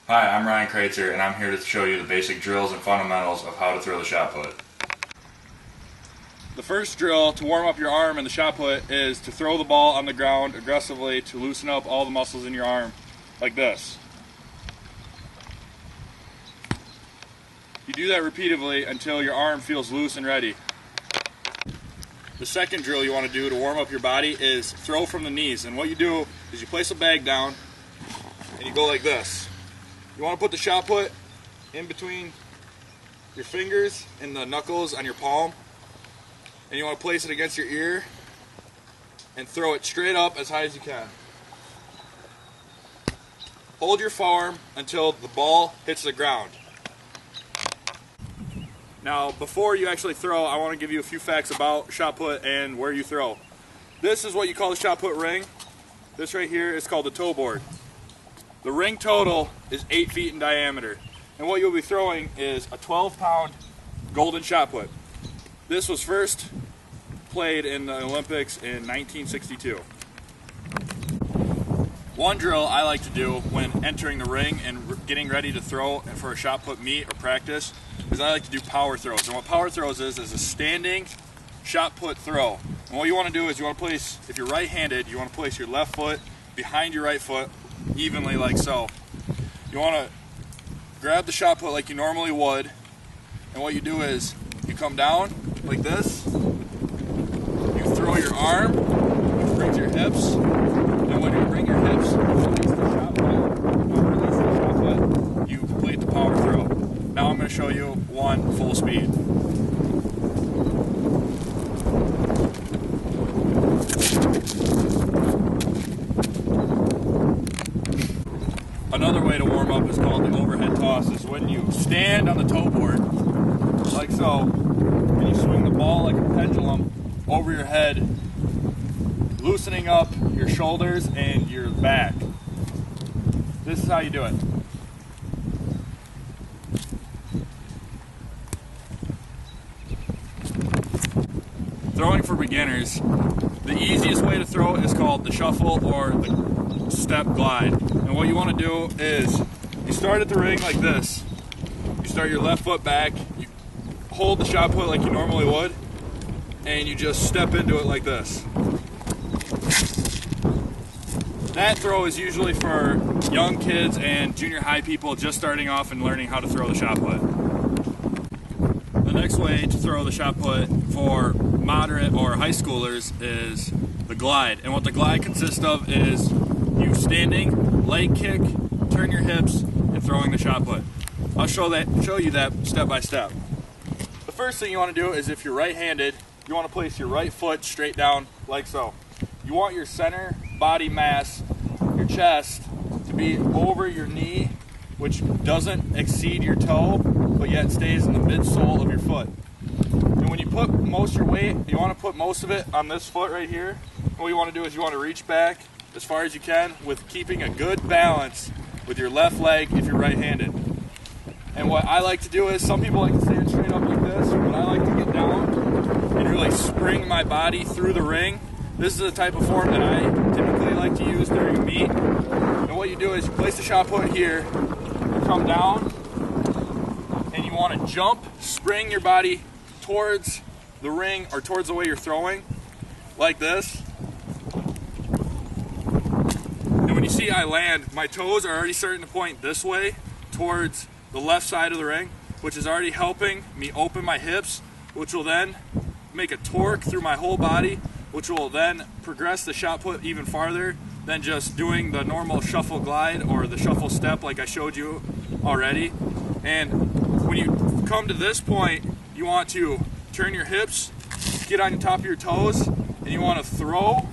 Hi, I'm Ryan Kreitzer, and I'm here to show you the basic drills and fundamentals of how to throw the shot put. The first drill to warm up your arm in the shot put is to throw the ball on the ground aggressively to loosen up all the muscles in your arm, like this. You do that repeatedly until your arm feels loose and ready. The second drill you want to do to warm up your body is throw from the knees. And what you do is you place a bag down and you go like this. You want to put the shot put in between your fingers and the knuckles on your palm. And you want to place it against your ear and throw it straight up as high as you can. Hold your forearm until the ball hits the ground. Now, before you actually throw, I want to give you a few facts about shot put and where you throw. This is what you call the shot put ring. This right here is called the toe board. The ring total is 8 feet in diameter. And what you'll be throwing is a 12-pound golden shot put. This was first played in the Olympics in 1962. One drill I like to do when entering the ring and getting ready to throw for a shot put meet or practice is I like to do power throws. And what power throws is a standing shot put throw. And what you want to do is you want to place, if you're right-handed, you want to place your left foot behind your right foot evenly like so. You want to grab the shot put like you normally would, and what you do is you come down like this, you throw your arm, which brings your hips, and when you bring your hips, release the shot put, you complete the power throw. Now I'm going to show you one full speed. Another way to warm up is called the overhead toss. Is when you stand on the toe board, like so, and you swing the ball like a pendulum over your head, loosening up your shoulders and your back. This is how you do it. Throwing for beginners, the easiest way to throw is called the shuffle or the step glide. And what you want to do is you start at the ring like this. You start your left foot back, you hold the shot put like you normally would, and you just step into it like this. That throw is usually for young kids and junior high people just starting off and learning how to throw the shot put. The next way to throw the shot put for moderate or high schoolers is the glide. And what the glide consists of is you standing, leg kick, turn your hips, and throwing the shot put. I'll show you that step by step. The first thing you want to do is if you're right-handed, you want to place your right foot straight down like so. You want your center body mass, your chest, to be over your knee, which doesn't exceed your toe, but yet stays in the midsole of your foot. And when you put most of your weight, you want to put most of it on this foot right here. And what you want to do is you want to reach back as far as you can with keeping a good balance with your left leg if you're right-handed. And what I like to do is, some people like to stand straight up like this, but I like to get down and really spring my body through the ring. This is the type of form that I typically like to use during a meet. And what you do is you place the shot put here, you come down, and you want to jump, spring your body towards the ring or towards the way you're throwing, like this. And when you see I land, my toes are already starting to point this way towards the left side of the ring, which is already helping me open my hips, which will then make a torque through my whole body, which will then progress the shot put even farther than just doing the normal shuffle glide or the shuffle step like I showed you already. And when you come to this point, you want to turn your hips, get on top of your toes, and you want to throw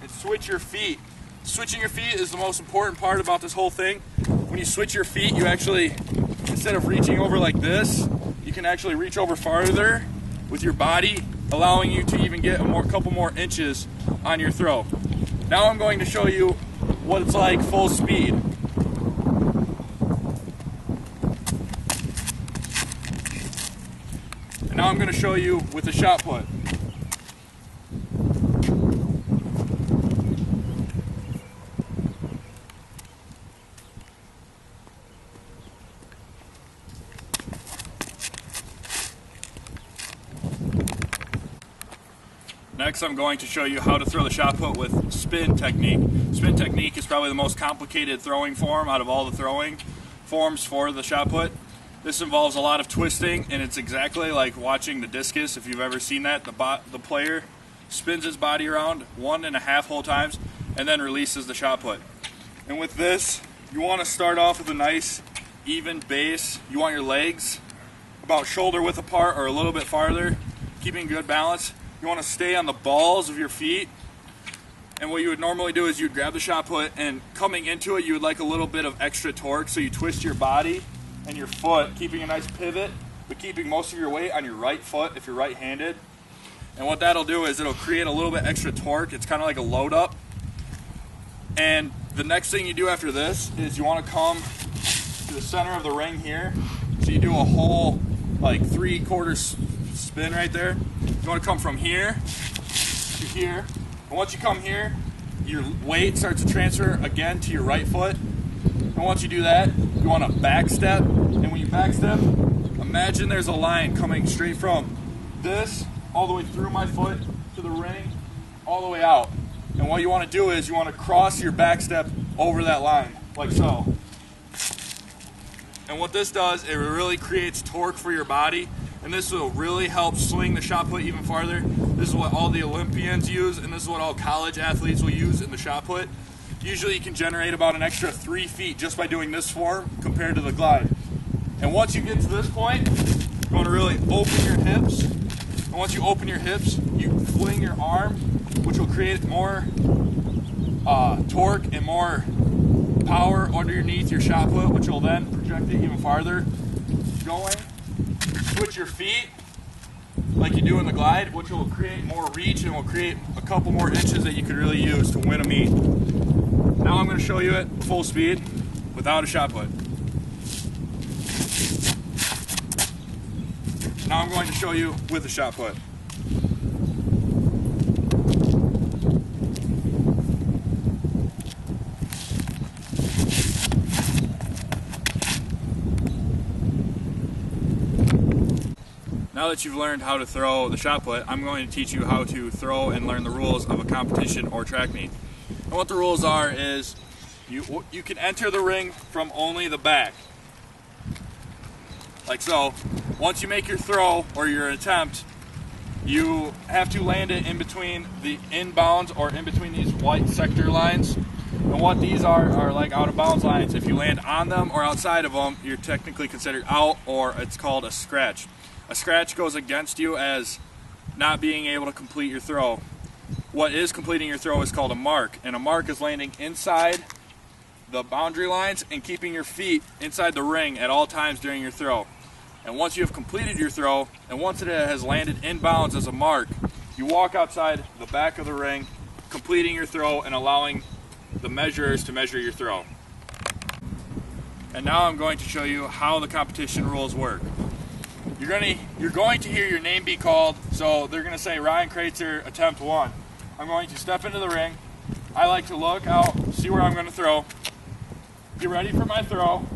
and switch your feet. Switching your feet is the most important part about this whole thing. When you switch your feet, you actually, instead of reaching over like this, you can actually reach over farther with your body, allowing you to even get a couple more inches on your throw. Now I'm going to show you what it's like full speed. And now I'm going to show you with the shot put. Next, I'm going to show you how to throw the shot put with spin technique. Spin technique is probably the most complicated throwing form out of all the throwing forms for the shot put. This involves a lot of twisting, and it's exactly like watching the discus. If you've ever seen that, the player spins his body around 1.5 whole times and then releases the shot put. And with this, you want to start off with a nice even base. You want your legs about shoulder width apart or a little bit farther, keeping good balance. You want to stay on the balls of your feet. And what you would normally do is you'd grab the shot put, and coming into it, you would like a little bit of extra torque, so you twist your body and your foot, keeping a nice pivot, but keeping most of your weight on your right foot if you're right-handed. And what that'll do is it'll create a little bit extra torque. It's kind of like a load up. And the next thing you do after this is you want to come to the center of the ring here. So you do a whole like 3/4 spin right there. You want to come from here to here. And once you come here, your weight starts to transfer again to your right foot. And once you do that, you want to back step. And when you back step, imagine there's a line coming straight from this all the way through my foot to the ring, all the way out. And what you want to do is you want to cross your back step over that line, like so. And what this does, it really creates torque for your body, and this will really help swing the shot put even farther. This is what all the Olympians use, and this is what all college athletes will use in the shot put. Usually you can generate about an extra 3 feet just by doing this form compared to the glide. And once you get to this point, you want to really open your hips. And once you open your hips, you fling your arm, which will create more torque and more power underneath your shot put, which will then project it even farther. Going, switch your feet like you do in the glide, which will create more reach and will create a couple more inches that you could really use to win a meet. Now I'm going to show you it full speed without a shot put. Now I'm going to show you with a shot put. Now that you've learned how to throw the shot put, I'm going to teach you how to throw and learn the rules of a competition or track meet. And what the rules are is you can enter the ring from only the back. Like so. Once you make your throw or your attempt, you have to land it in between the inbounds or in between these white sector lines. And what these are like out of bounds lines. If you land on them or outside of them, you're technically considered out, or it's called a scratch. A scratch goes against you as not being able to complete your throw. What is completing your throw is called a mark, and a mark is landing inside the boundary lines and keeping your feet inside the ring at all times during your throw. And once you have completed your throw, and once it has landed inbounds as a mark, you walk outside the back of the ring, completing your throw and allowing the measurers to measure your throw. And now I'm going to show you how the competition rules work. You're going to hear your name be called, so they're going to say Ryan Kreitzer, attempt 1. I'm going to step into the ring. I like to look out, see where I'm going to throw. Get ready for my throw.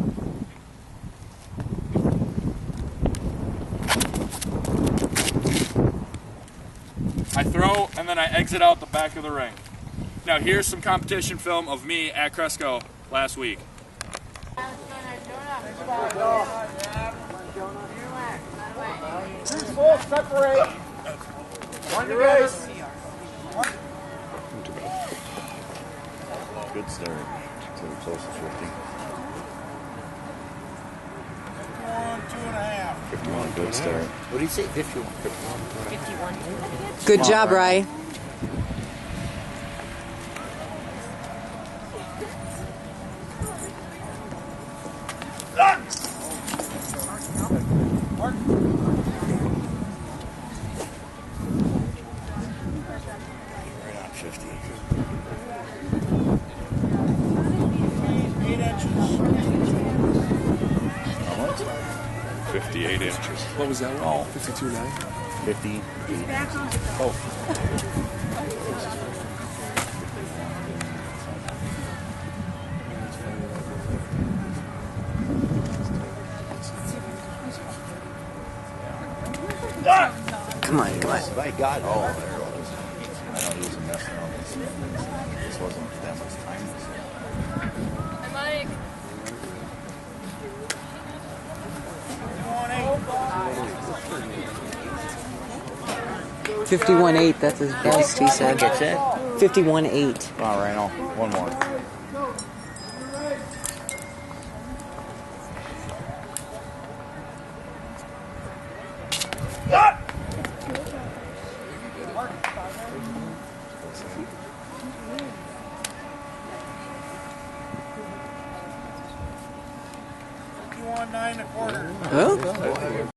I throw, and then I exit out the back of the ring. Now here's some competition film of me at Cresco last week. Full separate. One to race. Good start. So we're close to 50. 51, good start. What do you say? 51. 51. Good job, Rye. Right on 50. 8 inches. How much? 58 inches. What was that one? Oh. 52.9? 50. Oh. Come on, come on. By God. Oh, there it was. know he was messing around with this wasn't that much time. Mike. 51.8, that's his best, he said. Gets it. 51.8. All right, no, one more. You want 9 1/4. Huh?